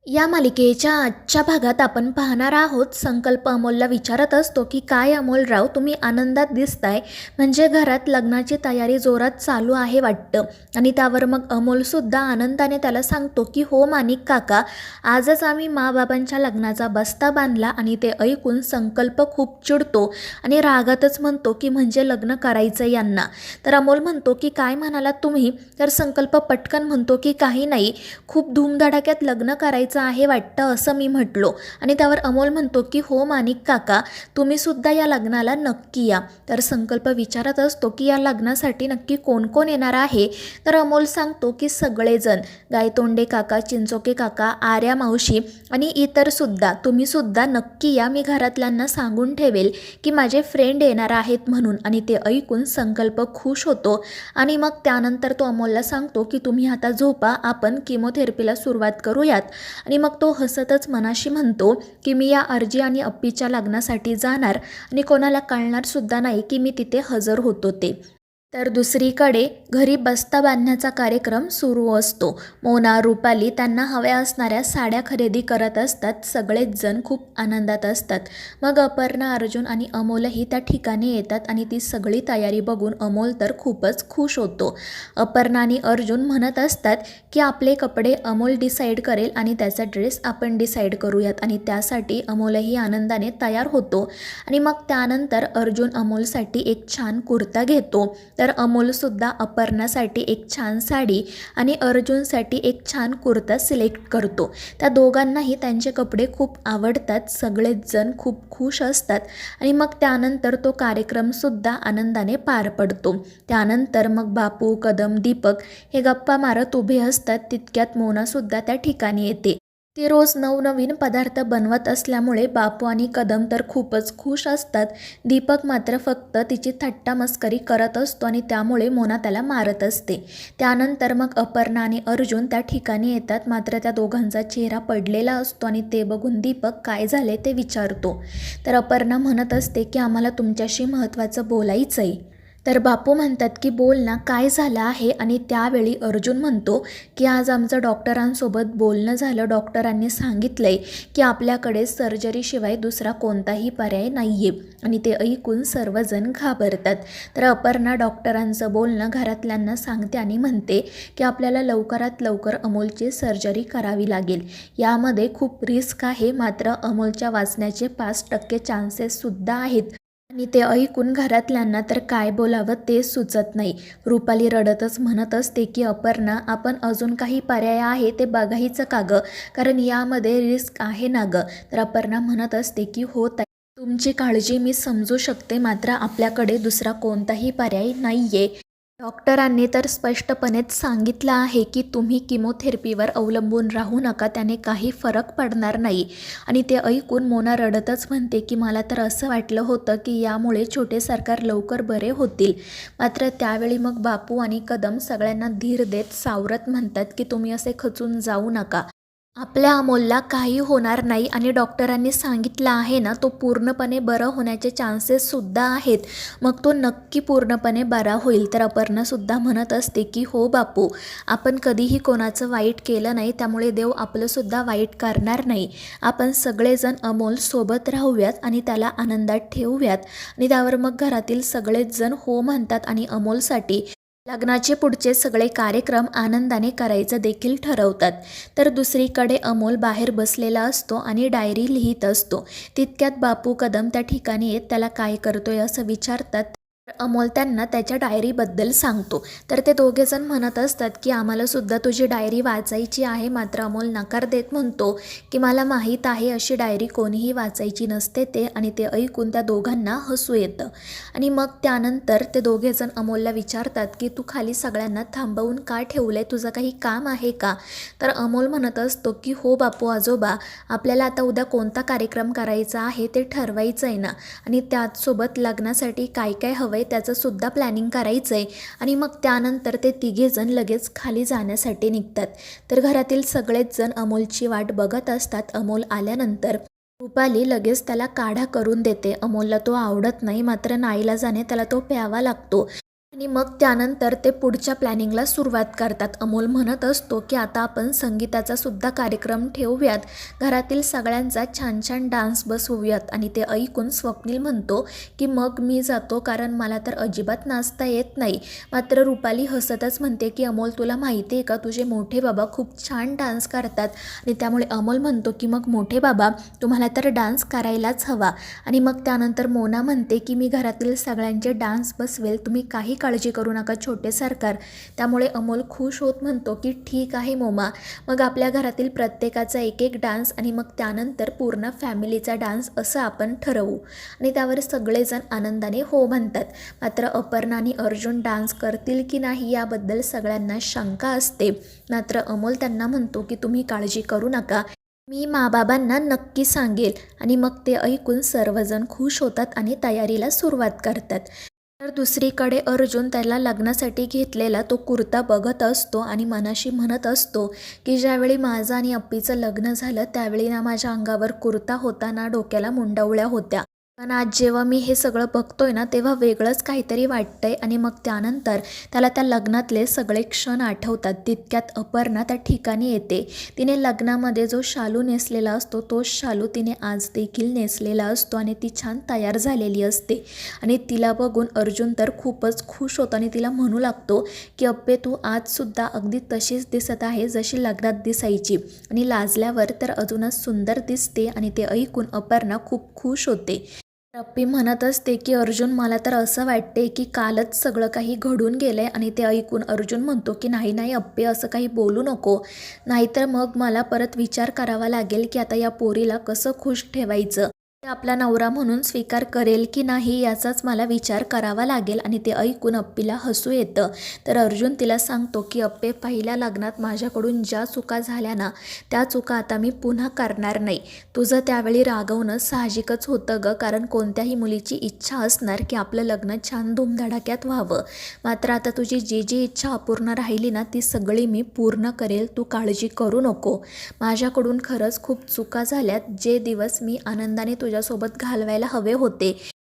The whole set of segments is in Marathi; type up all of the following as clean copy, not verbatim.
या मालिकेच्या आजच्या भागात आपण पाहणार आहोत. संकल्प अमोलला विचारत असतो की काय अमोलराव, तुम्ही आनंदात दिसताय, म्हणजे घरात लग्नाची तयारी जोरात चालू आहे वाटतं. आणि त्यावर मग अमोलसुद्धा आनंदाने त्याला सांगतो की हो माणिक काका, आजच आम्ही बाबांच्या लग्नाचा बस्ता बांधला. आणि ते ऐकून संकल्प खूप चिडतो आणि रागातच म्हणतो की म्हणजे लग्न करायचं यांना. तर अमोल म्हणतो की काय म्हणालात तुम्ही? तर संकल्प पटकन म्हणतो की काही नाही, खूप धूमधडाक्यात लग्न करायचं आहे वाटतं असं मी म्हटलो. आणि त्यावर अमोल म्हणतो की हो माणिक काका, तुम्ही सुद्धा या लग्नाला नक्की या. तर संकल्प विचारत असतो की या लग्नासाठी नक्की कोण कोण येणार आहे. तर अमोल सांगतो की सगळेजण, गायतोंडे काका, चिंचोके काका, आर्या मावशी आणि इतर सुद्धा, तुम्ही सुद्धा नक्की या. मी घरातल्यांना सांगून ठेवेल की माझे फ्रेंड येणार आहेत म्हणून. आणि ते ऐकून संकल्प खुश होतो आणि मग त्यानंतर तो अमोलला सांगतो की तुम्ही आता झोपा, आपण किमोथेरपीला सुरुवात करूयात. आणि मग तो हसतच मनाशी म्हणतो की मी या अर्जी आणि अप्पीच्या लग्नासाठी जाणार आणि कोणाला कळणार सुद्धा नाही की मी तिथे हजर होतो ते. तर दुसरीकडे घरी बस्ता बांधण्याचा कार्यक्रम सुरू असतो. मोना, रुपाली त्यांना हव्या असणाऱ्या साड्या खरेदी करत असतात. सगळेच जण खूप आनंदात असतात. मग अपर्णा, अर्जुन आणि अमोलही त्या ठिकाणी येतात आणि ती सगळी तयारी बघून अमोल तर खूपच खुश होतो. अपर्णा आणि अर्जुन म्हणत असतात की आपले कपडे अमोल डिसाईड करेल आणि त्याचा ड्रेस आपण डिसाईड करूयात. आणि त्यासाठी अमोलही आनंदाने तयार होतो. आणि मग त्यानंतर अर्जुन अमोलसाठी एक छान कुर्ता घेतो. तर अमोलसुद्धा अपर्णासाठी एक छान साडी आणि अर्जुनसाठी एक छान कुर्ता सिलेक्ट करतो. त्या दोघांनाही त्यांचे कपडे खूप आवडतात. सगळेच जण खूप खुश असतात. आणि मग त्यानंतर तो कार्यक्रमसुद्धा आनंदाने पार पडतो. त्यानंतर मग बापू, कदम, दीपक हे गप्पा मारत उभे असतात. तितक्यात मोनासुद्धा त्या ठिकाणी येते. ते रोज नवनवीन पदार्थ बनवत असल्यामुळे बापू आणि कदम तर खूपच खुश असतात. दीपक मात्र फक्त तिची थट्टा मस्करी करत असतो आणि त्यामुळे मोना त्याला मारत असते. त्यानंतर मग अपर्णा आणि अर्जुन त्या ठिकाणी येतात. मात्र त्या दोघांचा चेहरा पडलेला असतो आणि ते बघून दीपक काय झाले ते विचारतो. तर अपर्णा म्हणत असते की आम्हाला तुमच्याशी महत्त्वाचं बोलायचं आहे. तर बापू म्हणतात की बोल ना, काय झालं आहे. आणि त्यावेळी अर्जुन म्हणतो की आज आमचं डॉक्टरांसोबत बोलणं झालं. डॉक्टरांनी सांगितलं आहे की आपल्याकडे सर्जरीशिवाय दुसरा कोणताही पर्याय नाही आहे. आणि ते ऐकून सर्वजण घाबरतात. तर अपर्णा डॉक्टरांचं बोलणं घरातल्यांना सांगते आणि म्हणते की आपल्याला लवकरात लवकर अमोलची सर्जरी करावी लागेल. यामध्ये खूप रिस्क आहे, मात्र अमोलच्या वाचण्याचे 5% चान्सेससुद्धा आहेत. आणि ते ऐकून घरातल्यांना तर काय बोलावं ते सुचत नाही. रुपाली रडतच म्हणत असते की अपर्णा, आपण अजून काही पर्याय आहे ते बघायचं का गं, कारण यामध्ये रिस्क आहे ना गं. तर अपर्णा म्हणत असते की हो ताई, तुमची काळजी मी समजू शकते, मात्र आपल्याकडे दुसरा कोणताही पर्याय नाही आहे. डॉक्टरांनी तर स्पष्टपणेच सांगितलं आहे की तुम्ही किमोथेरपीवर अवलंबून राहू नका, त्याने काही फरक पडणार नाही. आणि ते ऐकून मोना रडतच म्हणते की मला तर असं वाटलं होतं की यामुळे छोटे सरकार लवकर बरे होतील. मात्र त्यावेळी मग बापू आणि कदम सगळ्यांना धीर देत सावरत म्हणतात की तुम्ही असे खचून जाऊ नका. आपल्या अमोलला काही होणार नाही आणि डॉक्टरांनी सांगितलं आहे ना, तो पूर्णपणे बरं होण्याचे चान्सेससुद्धा आहेत. मग तो नक्की पूर्णपणे बरा होईल. तर अपर्णासुद्धा म्हणत असते की हो बापू, आपण कधीही कोणाचं वाईट केलं नाही, त्यामुळे देव आपलंसुद्धा वाईट करणार नाही. आपण सगळेजण अमोल सोबत राहूयात आणि त्याला आनंदात ठेवूयात. आणि त्यावर मग घरातील सगळेच जण हो म्हणतात आणि अमोलसाठी लग्नाचे पुढचे सगळे कार्यक्रम आनंदाने करायचं देखील ठरवतात. तर दुसरीकडे अमोल बाहेर बसलेला असतो आणि डायरी लिहित असतो. तितक्यात बापू, कदम त्या ठिकाणी येत त्याला काय करतोय असं विचारतात. तर अमोल त्यांना त्याच्या डायरीबद्दल सांगतो. तर ते दोघेजण म्हणत असतात की आम्हाला सुद्धा तुझी डायरी वाचायची आहे. मात्र अमोल नकार देत म्हणतो की मला माहीत आहे, अशी डायरी कोणीही वाचायची नसते ते. आणि ते ऐकून त्या दोघांना हसू येतं. आणि मग त्यानंतर ते दोघेजण अमोलला विचारतात की तू खाली सगळ्यांना थांबवून का ठेवलंय, तुझं काही काम आहे का? तर अमोल म्हणत असतो की हो बापू आजोबा, आपल्याला आता उद्या कोणता कार्यक्रम करायचा आहे ते ठरवायचं आहे ना, आणि त्याचसोबत लग्नासाठी काय काय हवं आहे त्याचं सुद्धा प्लॅनिंग करायचं आहे. आणि मग त्यानंतर ते तिघेजण लगेच खाली जाण्यासाठी निघतात. तर घरातील सगळेच जण अमोलची वाट बघत असतात. अमोल आल्यानंतर रुपाली लगेच त्याला काढा करून देते. अमोलला तो आवडत नाही, मात्र नाईलाजाने त्याला तो प्यावा लागतो. आणि मग त्यानंतर ते पुढच्या प्लॅनिंगला सुरुवात करतात. अमोल म्हणत असतो की आता आपण संगीताचा सुद्धा कार्यक्रम ठेवूयात, घरातील सगळ्यांचा छान छान डान्स बसवूयात. आणि ते ऐकून स्वप्नील म्हणतो की मग मी जातो, कारण मला तर अजिबात नाचता येत नाही. मात्र रुपाली हसतच म्हणते की अमोल, तुला माहिती आहे का, तुझे मोठे बाबा खूप छान डान्स करतात. आणि त्यामुळे अमोल म्हणतो की मग मोठे बाबा, तुम्हाला तर डान्स करायलाच हवा. आणि मग त्यानंतर मोना म्हणते की मी घरातील सगळ्यांचे डान्स बसवेल, तुम्ही काही काळजी करू नका छोटे सरकार. त्यामुळे अमोल खुश होत म्हणतो की ठीक आहे मोमा, मग आपल्या घरातील प्रत्येकाचा एक एक डान्स आणि मग त्यानंतर पूर्ण फॅमिलीचा डान्स असं आपण ठरवू. आणि त्यावर सगळेजण आनंदाने हो म्हणतात. मात्र अपर्णा आणि अर्जुन डान्स करतील की नाही याबद्दल सगळ्यांना शंका असते. मात्र अमोल त्यांना म्हणतो की तुम्ही काळजी करू नका, मी माबाबांना नक्की सांगेल. आणि मग ते ऐकून सर्वजण खुश होतात आणि तयारीला सुरुवात करतात. तर दुसरीकडे अर्जुन त्याला लग्नासाठी घेतलेला तो कुर्ता बघत असतो आणि मनाशी म्हणत असतो की ज्यावेळी माझं आणि अप्पीचं लग्न झालं त्यावेळी ना माझ्या अंगावर कुर्ता होता ना डोक्याला मुंडवळ्या होत्या, पण आज जेव्हा मी हे सगळं बघतोय ना तेव्हा वेगळंच काहीतरी वाटतंय. आणि मग त्यानंतर त्याला त्या लग्नातले सगळे क्षण आठवतात. तितक्यात अपर्णा त्या ठिकाणी येते. तिने लग्नामध्ये जो शालू नेसलेला असतो तोच शालू तिने आज देखील नेसलेला असतो आणि ती छान तयार झालेली असते. आणि तिला बघून अर्जुन तर खूपच खुश होतो आणि तिला म्हणू लागतो की अप्पे, तू आजसुद्धा अगदी तशीच दिसत आहे जशी लग्नात दिसायची, आणि लाजल्यावर तर अजूनच सुंदर दिसते. आणि ते ऐकून अपर्णा खूप खुश होते. अप्पी म्हणत असते की अर्जुन, मला तर असं वाटते की कालच सगळं काही घडून गेलंय. आणि ते ऐकून अर्जुन म्हणतो की नाही नाही अप्पे, असं काही बोलू नको, नाहीतर मग मला परत विचार करावा लागेल की आता या पोरीला कसं खुश ठेवायचं, ते आपला नवरा म्हणून स्वीकार करेल की नाही याचाच मला विचार करावा लागेल. आणि ते ऐकून अप्पीला हसू येतं. तर अर्जुन तिला सांगतो की अप्पे, पहिल्या लग्नात माझ्याकडून ज्या चुका झाल्या ना त्या चुका आता मी पुन्हा करणार नाही. तुझं त्यावेळी रागवणं साहजिकच होतं ग, कारण कोणत्याही मुलीची इच्छा असणार की आपलं लग्न छान धूमधडाक्यात व्हावं. मात्र आता तुझी जी जी इच्छा अपूर्ण राहिली ना ती सगळी मी पूर्ण करेल, तू काळजी करू नको. माझ्याकडून खरंच खूप चुका झाल्यात. जे दिवस मी आनंदाने तुझ्यासोबत घालवायला हवे होते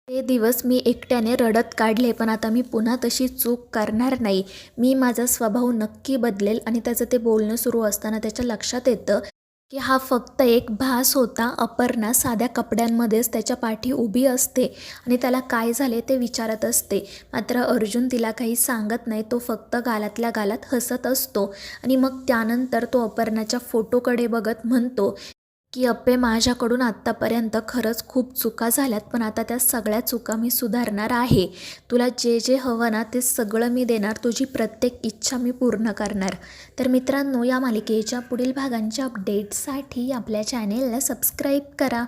ते दिवस मी एकट्याने रडत काढले, पण आता मी पुन्हा तशी चूक करणार नाही. मी माझा स्वभाव नक्की बदलेल. आणि त्याचं ते बोलणं सुरू असताना त्याच्या लक्षात येतं की हा फक्त एक भास होता. अपर्णा साध्या कपड्यांमध्येच त्याच्या पाठी उभी असते आणि त्याला काय झाले ते विचारत असते. मात्र अर्जुन तिला काही सांगत नाही, तो फक्त गालातल्या गालात हसत असतो. आणि मग त्यानंतर तो अपर्णाच्या फोटोकडे बघत म्हणतो की अप्पे, माझ्याकडून आत्तापर्यंत खरंच खूप चुका झाल्यात, पण आता त्या सगळ्या चुका मी सुधारणार आहे. तुला जे जे हवं ना ते सगळं मी देणार, तुझी प्रत्येक इच्छा मी पूर्ण करणार. तर मित्रांनो, या मालिकेच्या पुढील भागांच्या अपडेट्ससाठी आपल्या चॅनेलला सबस्क्राईब करा.